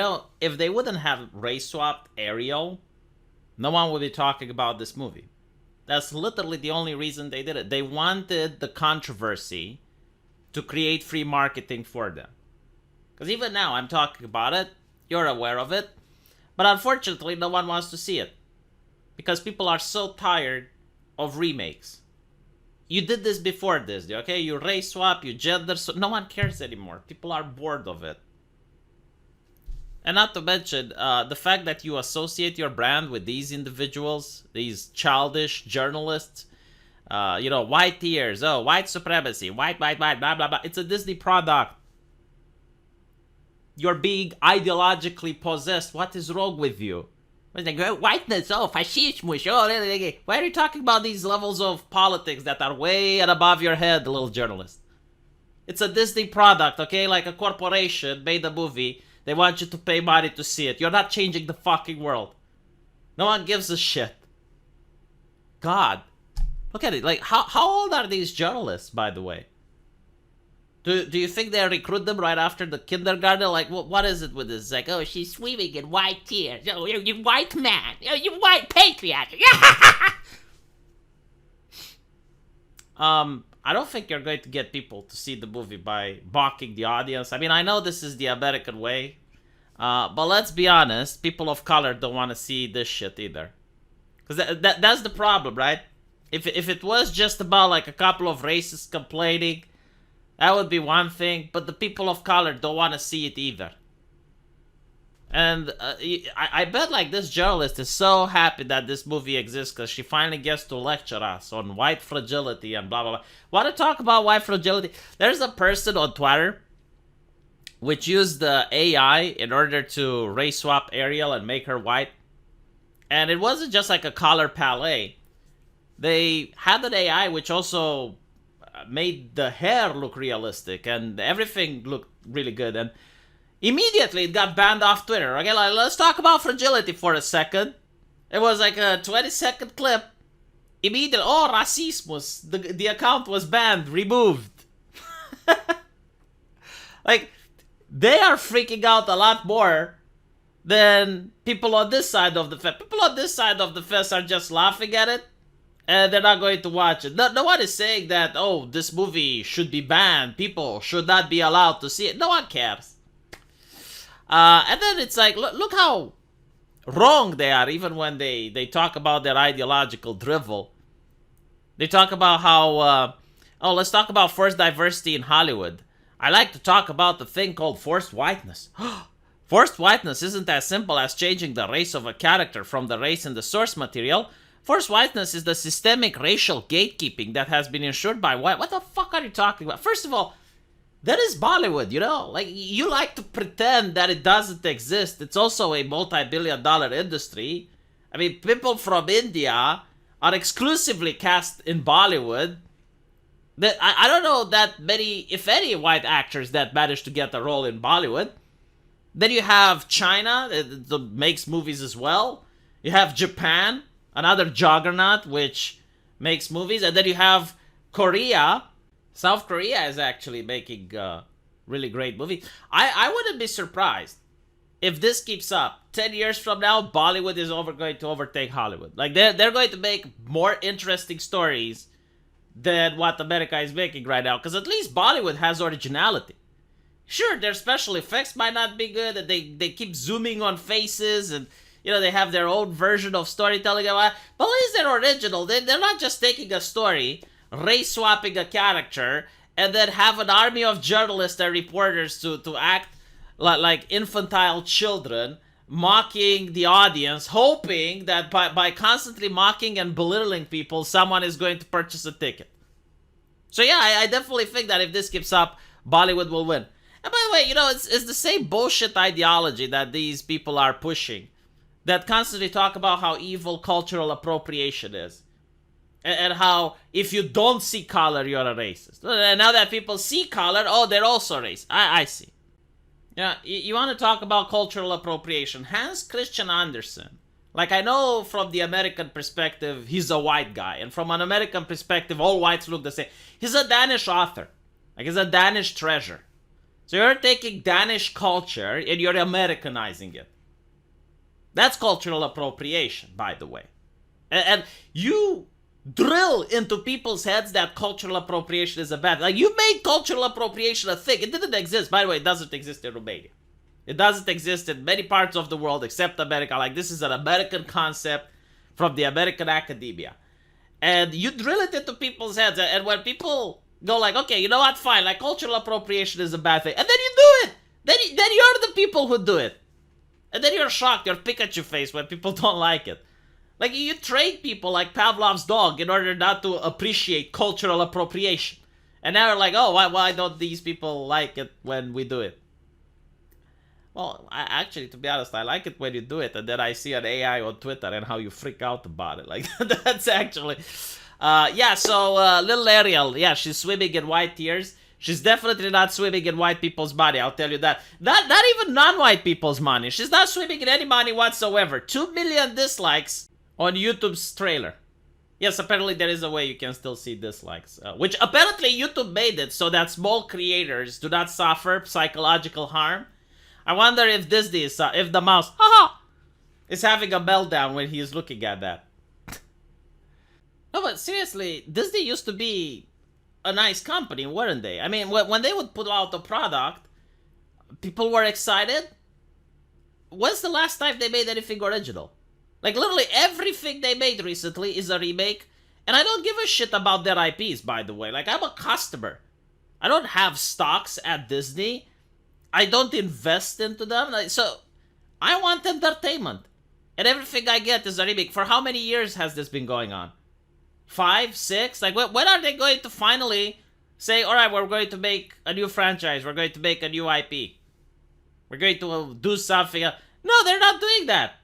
if they wouldn't have race swapped Ariel, no one would be talking about this movie. That's literally the only reason they did it. They wanted the controversy to create free marketing for them. Because even now, I'm talking about it. You're aware of it. But unfortunately, no one wants to see it. Because people are so tired of remakes. You did this before Disney, okay? You race swap, you gender swap. No one cares anymore. People are bored of it. And not to mention, the fact that you associate your brand with these individuals, these childish journalists, white tears, white supremacy, white, blah, blah, blah. It's a Disney product. You're being ideologically possessed. What is wrong with you? Whiteness, fascismo, why are you talking about these levels of politics that are way and above your head, little journalist? It's a Disney product, okay? Like a corporation made a movie. They want you to pay money to see it. You're not changing the fucking world. No one gives a shit. God. Look at it. Like, how old are these journalists, by the way? Do you think they recruit them right after the kindergarten? Like, what is it with this? It's like, oh, she's swimming in white tears. Oh, you white man. Oh, you white patriot. I don't think you're going to get people to see the movie by balking the audience. I mean, I know this is the American way. But let's be honest. People of color don't want to see this shit either. Because that's the problem, right? If it was just about like a couple of racists complaining, that would be one thing, but the people of color don't want to see it either. And I bet like this journalist is so happy that this movie exists because she finally gets to lecture us on white fragility and blah, blah, blah. Want to talk about white fragility? There's a person on Twitter which used the AI in order to race swap Ariel and make her white. And it wasn't just like a color palette. They had an AI which also made the hair look realistic and everything looked really good, and immediately it got banned off Twitter. Okay, like, let's talk about fragility for a second. It was like a 20-second clip. Immediately, racismus. The account was banned, removed. Like, they are freaking out a lot more than people on this side of the fence. People on this side of the fence are just laughing at it. And they're not going to watch it. No one is saying that, this movie should be banned. People should not be allowed to see it. No one cares. And then it's like, look how wrong they are, even when they talk about their ideological drivel. They talk about how, let's talk about forced diversity in Hollywood. I like to talk about the thing called forced whiteness. Forced whiteness isn't as simple as changing the race of a character from the race in the source material. Forced whiteness is the systemic racial gatekeeping that has been ensured by white. What the fuck are you talking about? First of all, that is Bollywood, Like, you like to pretend that it doesn't exist. It's also a multi-billion-dollar industry. I mean, people from India are exclusively cast in Bollywood. I don't know that many, if any, white actors that manage to get a role in Bollywood. Then you have China, that makes movies as well. You have Japan, another juggernaut which makes movies. And then you have Korea. South Korea is actually making really great movies. I wouldn't be surprised if this keeps up. 10 years from now, Bollywood is going to overtake Hollywood. Like, they're going to make more interesting stories than what America is making right now. Because at least Bollywood has originality. Sure, their special effects might not be good. And they keep zooming on faces and they have their own version of storytelling. But at least they're original. They're not just taking a story, race-swapping a character, and then have an army of journalists and reporters to act like infantile children, mocking the audience, hoping that by constantly mocking and belittling people, someone is going to purchase a ticket. So yeah, I definitely think that if this keeps up, Bollywood will win. And by the way, it's the same bullshit ideology that these people are pushing, that constantly talk about how evil cultural appropriation is. And how if you don't see color, you're a racist. And now that people see color, they're also racist. I see. Yeah, you want to talk about cultural appropriation. Hans Christian Andersen. Like, I know from the American perspective, he's a white guy. And from an American perspective, all whites look the same. He's a Danish author. Like, he's a Danish treasure. So you're taking Danish culture and you're Americanizing it. That's cultural appropriation, by the way. And you drill into people's heads that cultural appropriation is a bad thing. Like, you made cultural appropriation a thing. It didn't exist. By the way, it doesn't exist in Romania. It doesn't exist in many parts of the world except America. Like, this is an American concept from the American academia. And you drill it into people's heads. And when people go like, okay, you know what, fine, like cultural appropriation is a bad thing. And then you do it. Then you're the people who do it. And then you're shocked, you're Pikachu face when people don't like it. Like, you train people like Pavlov's dog in order not to appreciate cultural appropriation. And now you're like, oh, why don't these people like it when we do it? Well, actually, to be honest, I like it when you do it, and then I see an AI on Twitter and how you freak out about it. Like, that's actually... so little Ariel, yeah, she's swimming in white tears. She's definitely not swimming in white people's money, I'll tell you that. Not even non-white people's money. She's not swimming in any money whatsoever. 2 million dislikes on YouTube's trailer. Yes, apparently there is a way you can still see dislikes. Which apparently YouTube made it so that small creators do not suffer psychological harm. I wonder if Disney is, if the mouse, is having a meltdown when he is looking at that. No, but seriously, Disney used to be a nice company, weren't they? I mean, when they would put out a product, people were excited. When's the last time they made anything original? Like, literally everything they made recently is a remake. And I don't give a shit about their IPs, by the way. Like, I'm a customer. I don't have stocks at Disney. I don't invest into them. Like, so, I want entertainment. And everything I get is a remake. For how many years has this been going on? 5, 6? Like, when are they going to finally say, alright, we're going to make a new franchise. We're going to make a new IP. We're going to do something. No, they're not doing that.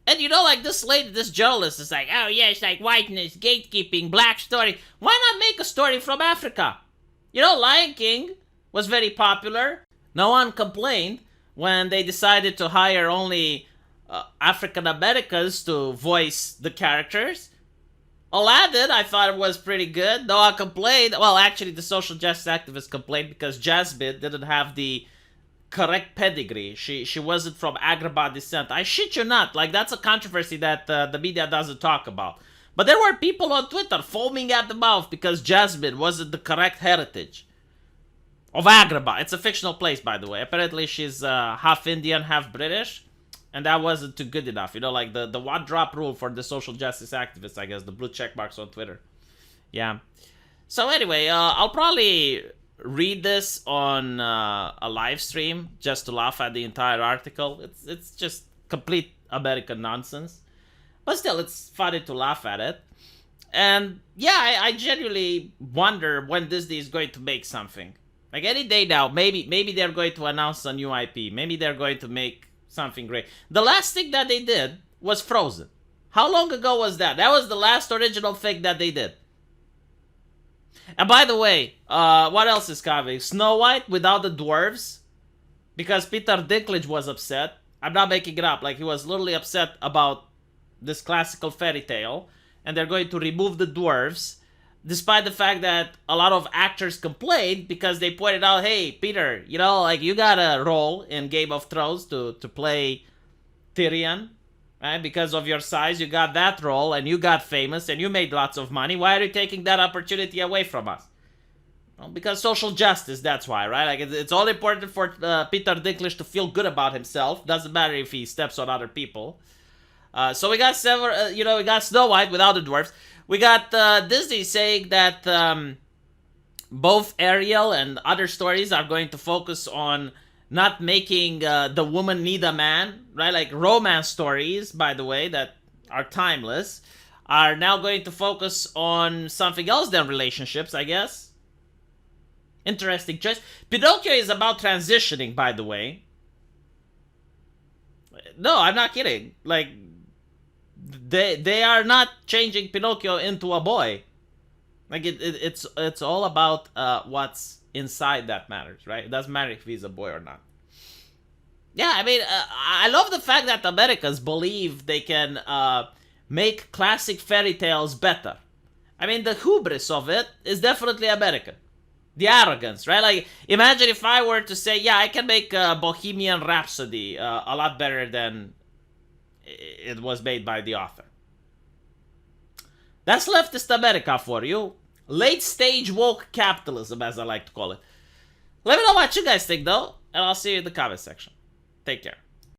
And you know, like, this lady, this journalist is like, oh yes, like whiteness, gatekeeping, black story. Why not make a story from Africa? You know, Lion King was very popular. No one complained when they decided to hire only African Americans to voice the characters. Aladdin, I thought it was pretty good. No one complained. Well, actually, the social justice activists complained because Jasmine didn't have the correct pedigree. She wasn't from Agrabah descent. I shit you not. Like, that's a controversy that the media doesn't talk about. But there were people on Twitter foaming at the mouth because Jasmine wasn't the correct heritage of Agrabah. It's a fictional place, by the way. Apparently, she's half Indian, half British. And that wasn't too good enough. You know, like the one drop rule for the social justice activists, I guess. The blue check marks on Twitter. Yeah. So anyway, I'll probably read this on a live stream just to laugh at the entire article. It's just complete American nonsense. But still, it's funny to laugh at it. And yeah, I genuinely wonder when Disney is going to make something. Like, any day now, maybe they're going to announce a new IP. Maybe they're going to make something great. The last thing that they did was Frozen. How long ago was that? That was the last original thing that they did. And by the way, what else is coming? Snow White without the dwarves? Because Peter Dinklage was upset. I'm not making it up. Like, he was literally upset about this classical fairy tale. And they're going to remove the dwarves. Despite the fact that a lot of actors complained because they pointed out, hey, Peter, you know, like, you got a role in Game of Thrones to play Tyrion. Right? Because of your size, you got that role and you got famous and you made lots of money. Why are you taking that opportunity away from us? Well, because social justice, that's why, right? Like, it's all important for Peter Dinklage to feel good about himself. Doesn't matter if he steps on other people. So we got several, we got Snow White without the dwarves. We got Disney saying that both Ariel and other stories are going to focus on not making the woman need a man, right? Like, romance stories, by the way, that are timeless, are now going to focus on something else than relationships, I guess. Interesting choice. Pinocchio is about transitioning, by the way. No, I'm not kidding. Like, they are not changing Pinocchio into a boy. Like, it's all about what's inside that matters, right? It doesn't matter if he's a boy or not. Yeah, I mean, I love the fact that Americans believe they can make classic fairy tales better. I mean, the hubris of it is definitely American. The arrogance, right? Like, imagine if I were to say, yeah, I can make Bohemian Rhapsody a lot better than it was made by the author. That's leftist America for you. Late stage woke capitalism, as I like to call it. Let me know what you guys think, though, and I'll see you in the comment section. Take care.